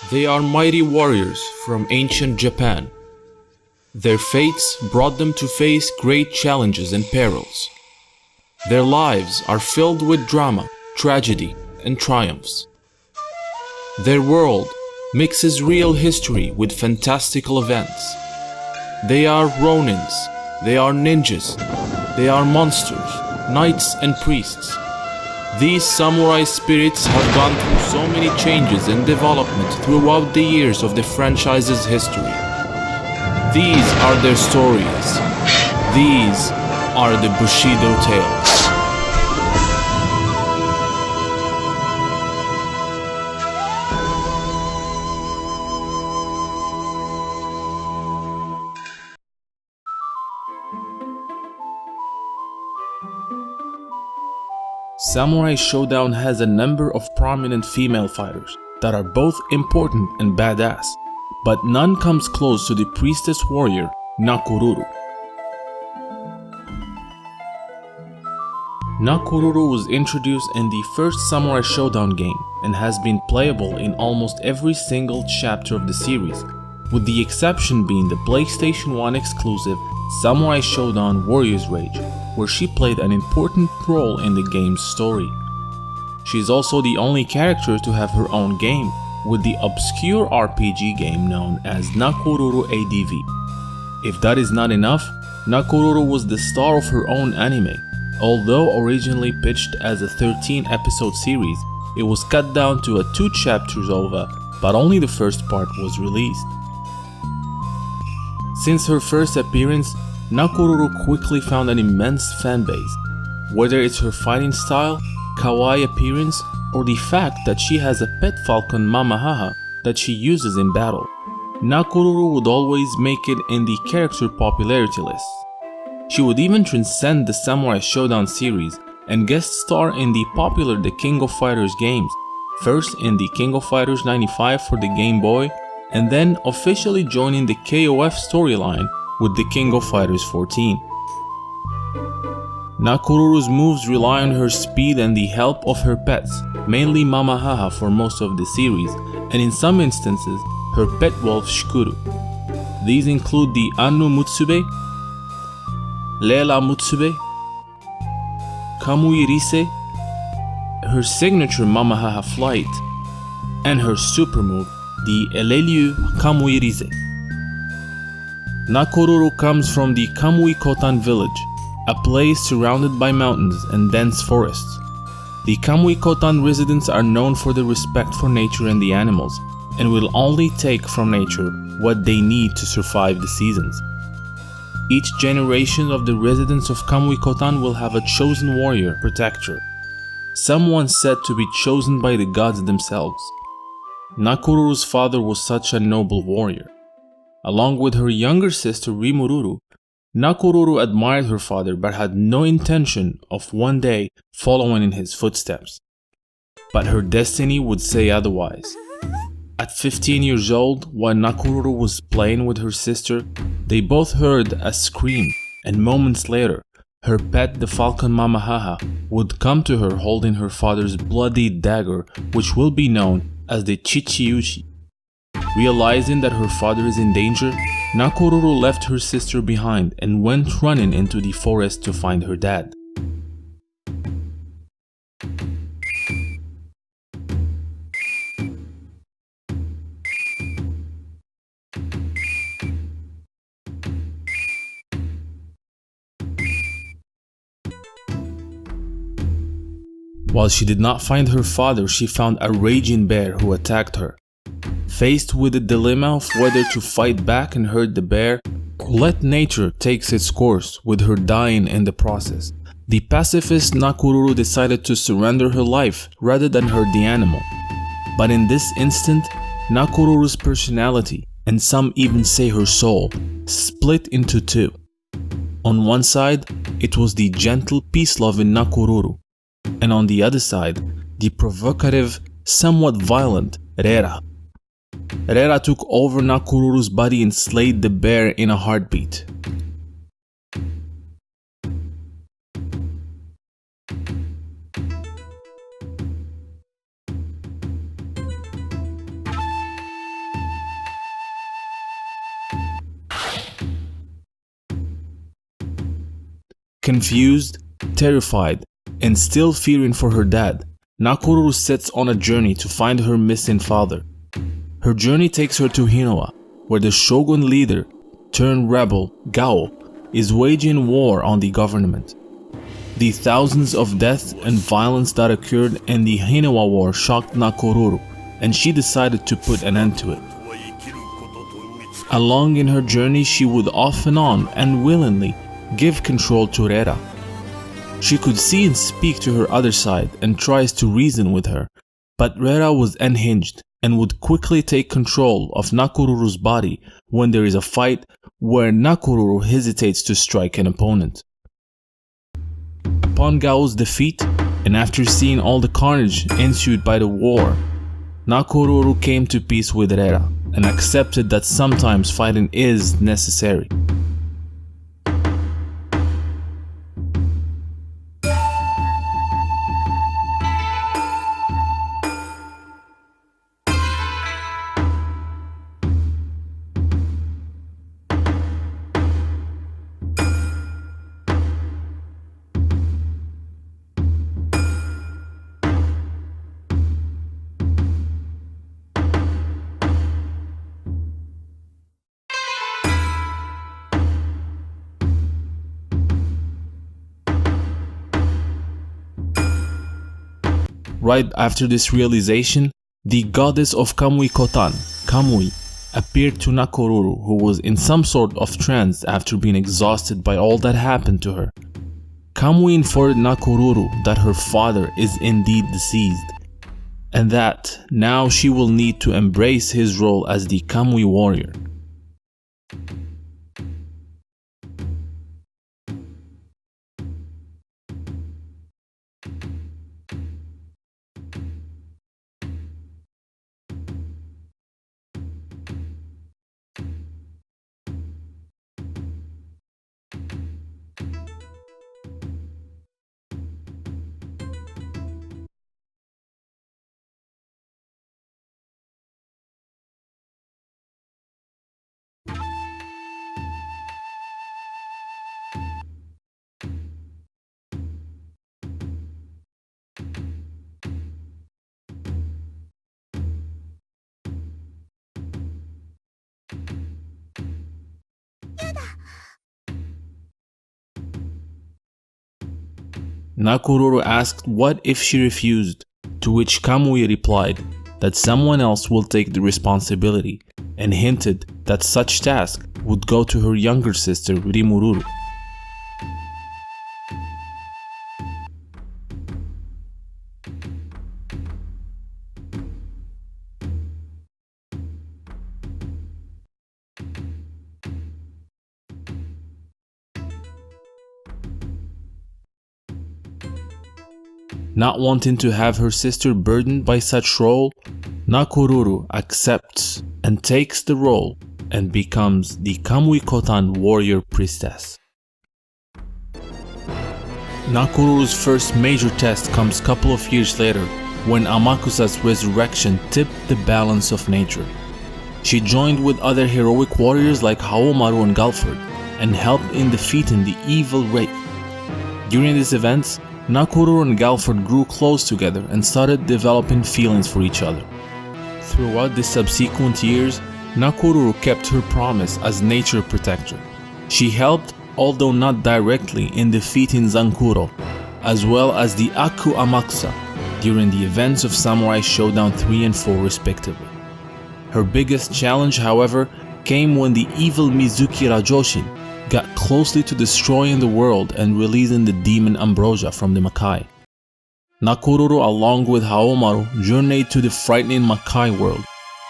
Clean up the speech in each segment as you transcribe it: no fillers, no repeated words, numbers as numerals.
They are mighty warriors from ancient Japan. Their fates brought them to face great challenges and perils. Their lives are filled with drama, tragedy, and triumphs. Their world mixes real history with fantastical events. They are ronins, they are ninjas, they are monsters, knights and priests. These samurai spirits have gone through so many changes and development throughout the years of the franchise's history. These are their stories. These are the Bushido Tales. Samurai Shodown has a number of prominent female fighters that are both important and badass, but none comes close to the priestess warrior Nakoruru. Nakoruru was introduced in the first Samurai Shodown game and has been playable in almost every single chapter of the series, with the exception being the PlayStation 1 exclusive Samurai Shodown Warrior's Rage, where she played an important role in the game's story. She is also the only character to have her own game, with the obscure RPG game known as Nakoruru ADV. If that is not enough, Nakoruru was the star of her own anime. Although originally pitched as a 13-episode series, it was cut down to a 2 chapters OVA, but only the first part was released. Since her first appearance, Nakoruru quickly found an immense fanbase, whether it's her fighting style, kawaii appearance, or the fact that she has a pet falcon Mamahaha that she uses in battle. Nakoruru would always make it in the character popularity lists. She would even transcend the Samurai Shodown series and guest star in the popular The King of Fighters games, first in the King of Fighters 95 for the Game Boy, and then officially joining the KOF storyline with the King of Fighters 14. Nakoruru's moves rely on her speed and the help of her pets, mainly Mamahaha for most of the series, and in some instances, her pet wolf Shikuru. These include the Ainu Mutsube, Leila Mutsube, Kamui Rise, her signature Mamahaha flight, and her super move, the Elelyu Kamui Rise. Nakoruru comes from the Kamui Kotan village, a place surrounded by mountains and dense forests. The Kamui Kotan residents are known for their respect for nature and the animals, and will only take from nature what they need to survive the seasons. Each generation of the residents of Kamui Kotan will have a chosen warrior protector, someone said to be chosen by the gods themselves. Nakoruru's father was such a noble warrior. Along with her younger sister Rimururu, Nakoruru admired her father but had no intention of one day following in his footsteps. But her destiny would say otherwise. At 15 years old, while Nakoruru was playing with her sister, they both heard a scream, and moments later, her pet, the falcon Mamahaha, would come to her holding her father's bloody dagger, which will be known as the Chichiuchi. Realizing that her father is in danger, Nakoruru left her sister behind and went running into the forest to find her dad. While she did not find her father, she found a raging bear who attacked her. Faced with the dilemma of whether to fight back and hurt the bear, or let nature take its course with her dying in the process, the pacifist Nakoruru decided to surrender her life rather than hurt the animal. But in this instant, Nakoruru's personality, and some even say her soul, split into two. On one side, it was the gentle, peace-loving Nakoruru, and on the other side, the provocative, somewhat violent Rera. Rera took over Nakoruru's body and slayed the bear in a heartbeat. Confused, terrified, and still fearing for her dad, Nakoruru sets on a journey to find her missing father. Her journey takes her to Hinoa, where the shogun leader turned rebel, Gao, is waging war on the government. The thousands of deaths and violence that occurred in the Hinoa War shocked Nakoruru, and she decided to put an end to it. Along in her journey, she would off and on and willingly give control to Rera. She could see and speak to her other side and tries to reason with her, but Rera was unhinged and would quickly take control of Nakoruru's body when there is a fight where Nakoruru hesitates to strike an opponent. Upon Gao's defeat, and after seeing all the carnage ensued by the war, Nakoruru came to peace with Rera and accepted that sometimes fighting is necessary. Right after this realization, the goddess of Kamui Kotan, Kamui, appeared to Nakoruru, who was in some sort of trance after being exhausted by all that happened to her. Kamui informed Nakoruru that her father is indeed deceased, and that now she will need to embrace his role as the Kamui warrior. Nakoruru asked what if she refused, to which Kamui replied that someone else will take the responsibility, and hinted that such task would go to her younger sister Rimururu. Not wanting to have her sister burdened by such role, Nakoruru accepts and takes the role and becomes the Kamui Kotan warrior priestess. Nakoruru's first major test comes a couple of years later when Amakusa's resurrection tipped the balance of nature. She joined with other heroic warriors like Haomaru and Galford and helped in defeating the evil Wraith. During these events, Nakoruru and Galford grew close together and started developing feelings for each other. Throughout the subsequent years, Nakoruru kept her promise as nature protector. She helped, although not directly, in defeating Zankuro, as well as the Aku Amakusa during the events of Samurai Shodown 3 and 4 respectively. Her biggest challenge, however, came when the evil Mizuki Rajoshin got closely to destroying the world and releasing the demon Ambrosia from the Makai. Nakoruru, along with Haomaru, journeyed to the frightening Makai world,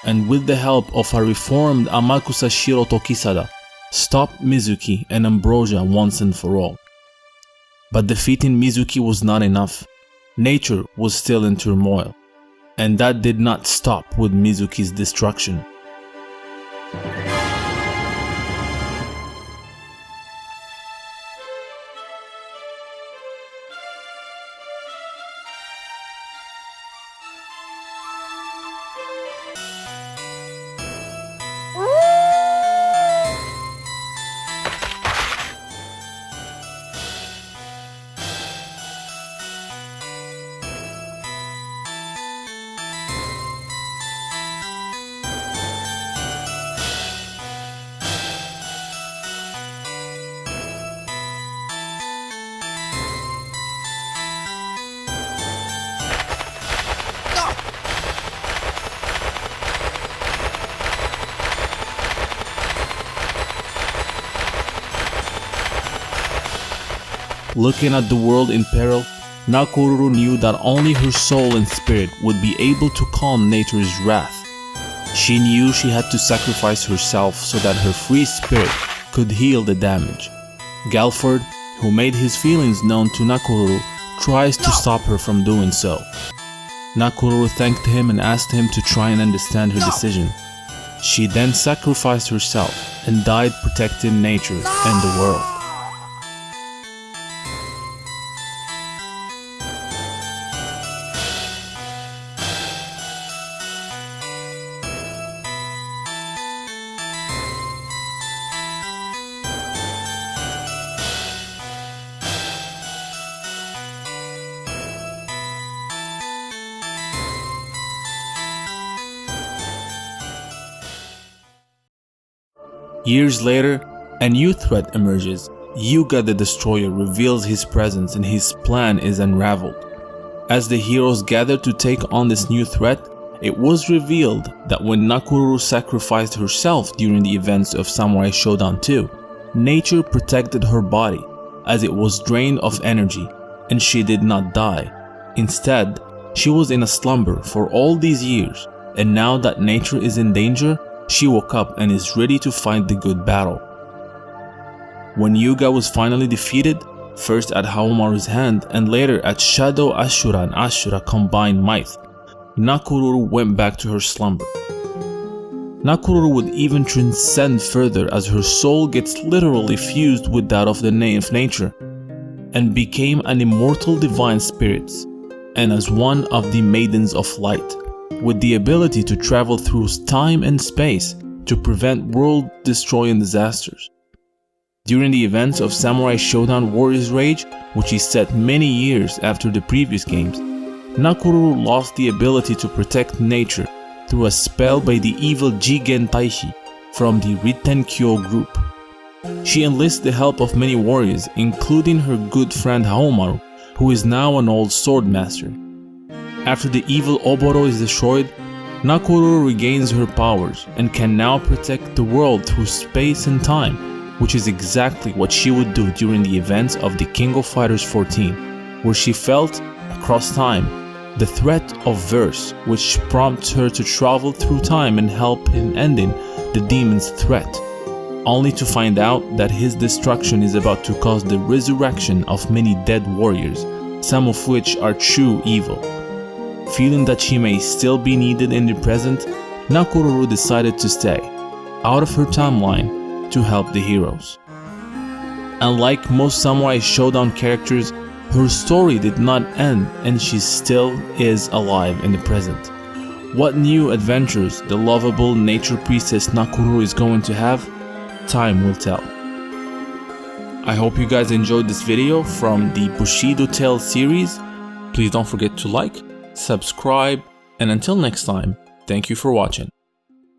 and with the help of a reformed Amakusa Shiro Tokisada, stopped Mizuki and Ambrosia once and for all. But defeating Mizuki was not enough. Nature was still in turmoil, and that did not stop with Mizuki's destruction. Looking at the world in peril, Nakoruru knew that only her soul and spirit would be able to calm nature's wrath. She knew she had to sacrifice herself so that her free spirit could heal the damage. Galford, who made his feelings known to Nakoruru, tries to stop her from doing so. Nakoruru thanked him and asked him to try and understand her decision. She then sacrificed herself and died protecting nature and the world. Years later, a new threat emerges. Yuga the Destroyer reveals his presence and his plan is unraveled. As the heroes gather to take on this new threat, it was revealed that when Nakoruru sacrificed herself during the events of Samurai Shodown 2, nature protected her body as it was drained of energy and she did not die. Instead, she was in a slumber for all these years, and now that nature is in danger, she woke up and is ready to fight the good battle. When Yuga was finally defeated, first at Haomaru's hand and later at Shadow Ashura and Ashura combined might, Nakoruru went back to her slumber. Nakoruru would even transcend further as her soul gets literally fused with that of the nature and became an immortal divine spirit and as one of the Maidens of Light, with the ability to travel through time and space to prevent world-destroying disasters. During the events of Samurai Shodown Warrior's Rage, which is set many years after the previous games, Nakoruru lost the ability to protect nature through a spell by the evil Jigen Taishi from the Ritenkyo group. She enlists the help of many warriors, including her good friend Haomaru, who is now an old sword master. After the evil Oboro is destroyed, Nakoruru regains her powers and can now protect the world through space and time, which is exactly what she would do during the events of the King of Fighters 14, where she felt, across time, the threat of Verse, which prompts her to travel through time and help in ending the demon's threat, only to find out that his destruction is about to cause the resurrection of many dead warriors, some of which are true evil. Feeling that she may still be needed in the present, Nakoruru decided to stay, out of her timeline, to help the heroes. Unlike most Samurai Shodown characters, her story did not end and she still is alive in the present. What new adventures the lovable nature priestess Nakoruru is going to have, time will tell. I hope you guys enjoyed this video from the Bushido Tales series. Please don't forget to like, subscribe, and until next time, thank you for watching.